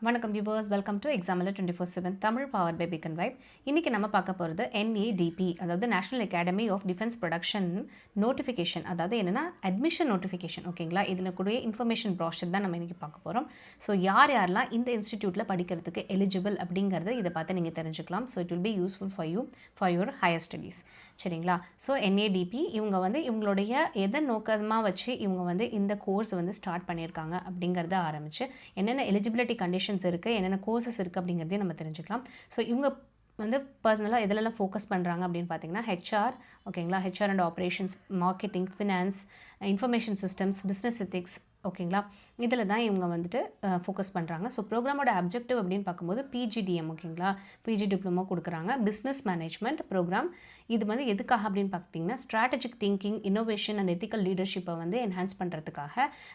வணக்கம் viewers, welcome to எக்ஸாமில் 24/7 Tamil power by pick and vibe. இன்றைக்கி நம்ம பார்க்க போகிறது NADP, அதாவது national academy of defence production notification, அதாவது என்னென்னா அட்மிஷன் நோட்டிஃபிகேஷன். ஓகேங்களா, இதில் கூடிய இன்ஃபர்மேஷன் ப்ராஷர் தான் நம்ம இன்றைக்கி பார்க்க போகிறோம். ஸோ யாரெல்லாம் இந்த இன்ஸ்டிடியூட்டில் படிக்கிறதுக்கு எலிஜிபிள் அப்படிங்கிறத இதை பார்த்து நீங்கள் தெரிஞ்சுக்கலாம். So it will be useful for your higher studies. சரிங்களா. ஸோ NADP இவங்க இவங்களுடைய எதை நோக்கமாக வச்சு இவங்க இந்த கோர்ஸ் ஸ்டார்ட் பண்ணியிருக்காங்க அப்படிங்கிறத ஆரம்பித்து என்னென்ன எலிஜிபிலிட்டி கண்டிஷன்ஸ் இருக்குது, என்னென்ன கோர்சஸ் இருக்குது அப்படிங்கிறதையும் நம்ம தெரிஞ்சுக்கலாம். ஸோ இவங்க பர்சனலாக எதிலெல்லாம் ஃபோக்கஸ் பண்ணுறாங்க அப்படின்னு பார்த்தீங்கன்னா HR, ஓகேங்களா, HR and operations, marketing, finance, information systems, business ethics, ஓகேங்களா, இதில் தான் இவங்க ஃபோக்கஸ் பண்ணுறாங்க. ஸோ ப்ரோக்ராமோட அப்ஜெக்டிவ் அப்படின்னு பார்க்கும்போது PGDM, ஓகேங்களா, பிஜி டிப்ளமோ கொடுக்குறாங்க. Business management program. இது எதுக்காக அப்படின்னு பார்த்தீங்கன்னா strategic thinking, innovation and ethical லீடர்ஷிப்பை என்ஹான்ஸ் பண்ணுறதுக்காக.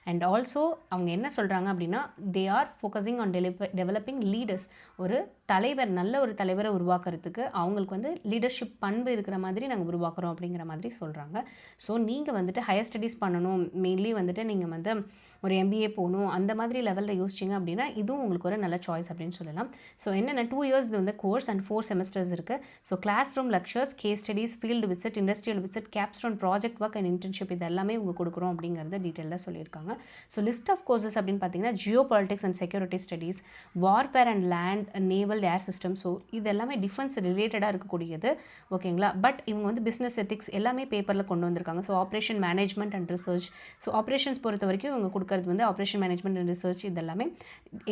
அண்ட் ஆல்சோ அவங்க என்ன சொல்கிறாங்க அப்படின்னா they are focusing on developing leaders. ஒரு தலைவர், நல்ல ஒரு தலைவரை உருவாக்குறதுக்கு அவங்களுக்கு லீடர்ஷிப் பண்பு இருக்கிற மாதிரி நாங்கள் உருவாக்குறோம் அப்படிங்கிற மாதிரி சொல்கிறாங்க. ஸோ நீங்கள் ஹையர் ஸ்டடீஸ் பண்ணணும், மெயின்லி நீங்கள் ஒரு MBA போகணும், அந்த மாதிரி லெவலில் யோசிச்சிங்க அப்படின்னா இதுவும் உங்களுக்கு ஒரு நல்ல சாய்ஸ் அப்படின்னு சொல்லலாம். ஸோ என்னென்ன 2 years இது கோர்ஸ் அண்ட் 4 semesters இருக்குது. So classroom lectures, case studies, field visit, industrial visit, capstone, project work and internship, இது எல்லாமே இவங்க கொடுக்குறோம் அப்படிங்கிறத டீட்டெயிலாக சொல்லியிருக்காங்க. ஸோ லிஸ்ட் ஆஃப் கோர்சஸ் அப்படின்னு பார்த்தீங்கன்னா Jio politics and security studies, warfare and land, naval, air system. So இது எல்லாமே டிஃபென்ஸ் ரிலேட்டடாக இருக்கக்கூடியது, ஓகேங்களா. பட் இவங்க பிஸ்னஸ் எத்திக்ஸ் எல்லாமே பேப்பரில் கொண்டு வந்திருக்காங்க. So operation management and research. So operations பொறுத்த வரைக்கும் இவங்க கொடுக்குறது ஆப்ரேஷன் மேனேஜ்மெண்ட் அண்ட் ரிசர்ச், இது எல்லாமே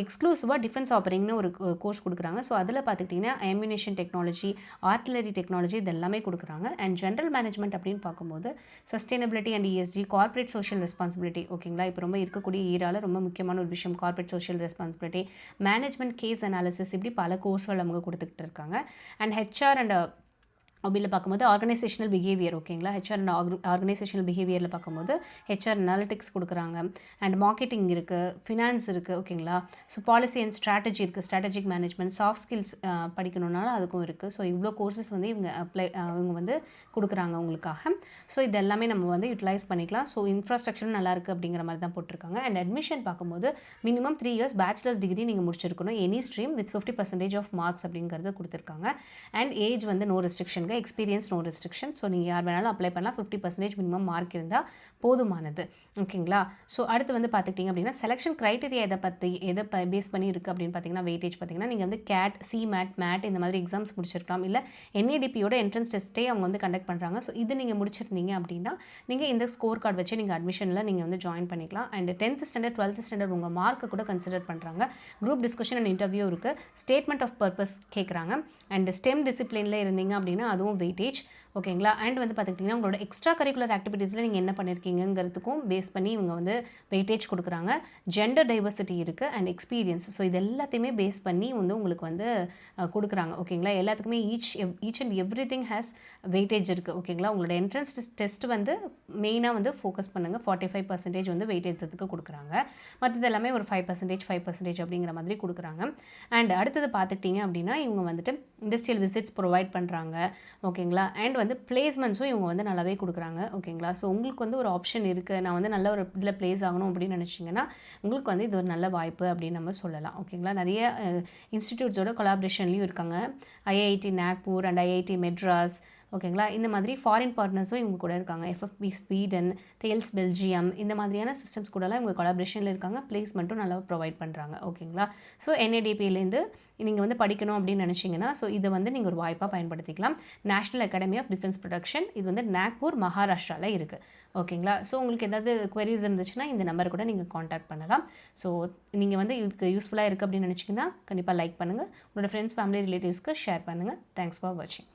எக்ஸ்க்ளூசிவாக டிஃபென்ஸ் ஆப்பரிங்னு ஒரு கோர்ஸ் கொடுக்குறாங்க. ஸோ அதில் பார்த்துக்கிட்டிங்கன்னா அம்யூனிஷன் டெக்னாலஜி, ஆர்ட்டிலரி டெக்னாலஜி, இது எல்லாமே கொடுக்குறாங்க. அண்ட் ஜென்ரல் மேனேஜ்மெண்ட் அப்படின்னு பார்க்கும்போது sustainability and ESG, corporate social responsibility, ஓகேங்களா, இப்போ ரொம்ப இருக்கக்கூடிய ஈரால ரொம்ப முக்கியமான ஒரு விஷயம் corporate social responsibility, management, case analysis, இப்படி பல கோர்ஸ்கள் அவங்க கொடுத்துக்கிட்டு இருக்காங்க. அண்ட் HR அண்ட் அப்படியில் பார்க்கும்போது ஆர்கனைசேஷனல் பிஹேவியர், ஓகேங்களா, HR அண்ட் ஆர்கனைசேஷனல் பிஹேவியரில் பார்க்கும்போது HR அனாலிட்டிக்ஸ் கொடுக்குறாங்க. அண்ட் மார்க்கெட்டிங் இருக்குது, ஃபினான்ஸ் இருக்குது, ஓகேங்களா. ஸோ பாலிசி அண்ட் ஸ்ட்ராட்டஜி இருக்குது, ஸ்ட்ராட்டஜிக் மேனேஜ்மெண்ட், சாஃப்ட் ஸ்கில்ஸ் படிக்கணுன்னாலும் அதுக்கும் இருக்குது. ஸோ இவ்வளோ கோர்சஸ் இவங்க கொடுக்குறாங்க உங்களுக்காக. ஸோ இது எல்லாமே நம்ம யூட்டிலைஸ் பண்ணிக்கலாம். ஸோ இன்ஃப்ராஸ்ட்ரக்சரும் நல்லாயிருக்கு அப்படிங்கிற மாதிரி தான் போட்டிருக்காங்க. அண்ட் அட்மிஷன் பார்க்கும்போது மினிமம் 3 years பேச்சுலர்ஸ் டிகிரி நீங்கள் முடிச்சிருக்கணும், any stream with 50% of marks அப்படிங்கிறத கொடுத்துருக்காங்க. And age no restriction, experience no restriction. So நீங்கள் யார் வேணாலும் அப்ளை பண்ணலாம். 50% மினிமம் மார்க் இருந்தால் போதுமானது, ஓகேங்களா. ஸோ அடுத்து பார்த்துக்கிட்டிங்க அப்படின்னா செலெக்ஷன் க்ரைட்டீரியா எதை பேஸ் பண்ணி இருக்குது அப்படின்னு பார்த்தீங்கன்னா வெயிட்டேஜ் பார்த்தீங்கன்னா நீங்கள் CAT, CMAT, MAT இந்த மாதிரி எக்ஸாம்ஸ் முடிச்சிருக்கலாம். இல்லை NADPயோட என்ட்ரன்ஸ் டெஸ்ட்டே அவங்க கண்டக்ட் பண்ணுறாங்க. ஸோ இது நீங்கள் முடிச்சிருந்தீங்க அப்படின்னா நீங்கள் இந்த ஸ்கோர் கார்டு வச்சு நீங்கள் அட்மிஷனில் நீங்கள் ஜாயின் பண்ணிக்கலாம். And 10th standard 12th standard உங்கள் மார்க்கை கூட கன்சிடர் பண்ணுறாங்க. குரூப் டிஸ்கஷன் அண்ட் இன்டர்வியூ இருக்குது. ஸ்டேட்மெண்ட் ஆஃப் பர்பஸ் கேட்குறாங்க. அண்ட் ஸ்டெம் டிசிப்ளினில் இருந்தீங்க அப்படின்னா அதுவும் வெயிட்டேஜ், ஓகேங்களா. அண்ட் பார்த்துக்கிட்டிங்கன்னா உங்களோட எக்ஸ்ட்ரா கரிக்குலர் ஆக்டிவிட்டீஸில் நீங்கள் என்ன பண்ணியிருக்கீங்கிறதுக்கும் பேஸ் பண்ணி இவங்க வெயிட்டேஜ் கொடுக்குறாங்க. ஜெண்டர் டைவர்சிட்டி இருக்குது அண்ட் எக்ஸ்பீரியன்ஸ். ஸோ இது எல்லாத்தையுமே பேஸ் பண்ணி உங்களுக்கு கொடுக்குறாங்க, ஓகேங்களா. எல்லாத்துக்குமே each and every thing has weightage இருக்குது, ஓகேங்களா. உங்களோட என்ட்ரன்ஸ் டெஸ்ட் மெயினாக ஃபோக்கஸ் பண்ணுங்கள். 45% வெயிட்டேஜ் அதுக்கு கொடுக்குறாங்க. மற்றது எல்லாமே ஒரு 5% அப்படிங்கிற மாதிரி கொடுக்குறாங்க. அண்ட் அடுத்தது பார்த்துக்கிட்டிங்க அப்படின்னா இவங்க இண்டஸ்ட்ரியல் விசிட்ஸ் ப்ரொவைட் பண்ணுறாங்க, ஓகேங்களா. அண்ட் பிளேஸ்மெண்ட்ஸும் இவங்க நல்லாவே கொடுக்குறாங்க, ஓகேங்களா. ஸோ உங்களுக்கு ஒரு ஆப்ஷன் இருக்குது, நான் நல்ல ஒரு இதில் பிளேஸ் ஆகணும் அப்படின்னு நினச்சிங்கன்னா உங்களுக்கு இது ஒரு நல்ல வாய்ப்பு அப்படின்னு நம்ம சொல்லலாம், ஓகேங்களா. நிறைய இன்ஸ்டிடியூட்ஸோட கொலாபரேஷன்லையும் இருக்காங்க. IIT Nagpur and IIT Madras, ஓகேங்களா. இந்த மாதிரி ஃபாரின் பார்ட்னர்ஸும் இவங்க கூட இருக்காங்க. FFB ஸ்வீடன், தேல்ஸ் பெல்ஜியம், இந்த மாதிரியான சிஸ்டம்ஸ் கூடலாம் இவங்க கொலாபரேஷனில் இருக்காங்க. பிளேஸ்மெண்ட்டும் நல்லா ப்ரொவைட் பண்ணுறாங்க, ஓகேங்களா. ஸோ NADPலேருந்து நீங்கள் படிக்கணும் அப்படின்னு நினச்சிங்கன்னா ஸோ இதை நீங்கள் ஒரு வாய்ப்பாக பயன்படுத்திக்கலாம். National academy of defence production, இது நாக்பூர், மகாராஷ்டிராவில் இருக்குது, ஓகேங்களா. ஸோ உங்களுக்கு ஏதாவது குவரிஸ் இருந்துச்சுன்னா இந்த நம்பர் கூட நீங்கள் காண்டாக்ட் பண்ணலாம். ஸோ நீங்கள் இதுக்கு யூஸ்ஃபுல்லாக இருக்குது அப்படின்னு நினச்சிங்கன்னா கண்டிப்பாக லைக் பண்ணுங்கள். உங்களோட ஃப்ரெண்ட்ஸ், ஃபேமிலி, ரிலேட்டிவ்ஸ்க்கு ஷேர் பண்ணுங்கள். தேங்க்ஸ் ஃபார் வாட்சிங்.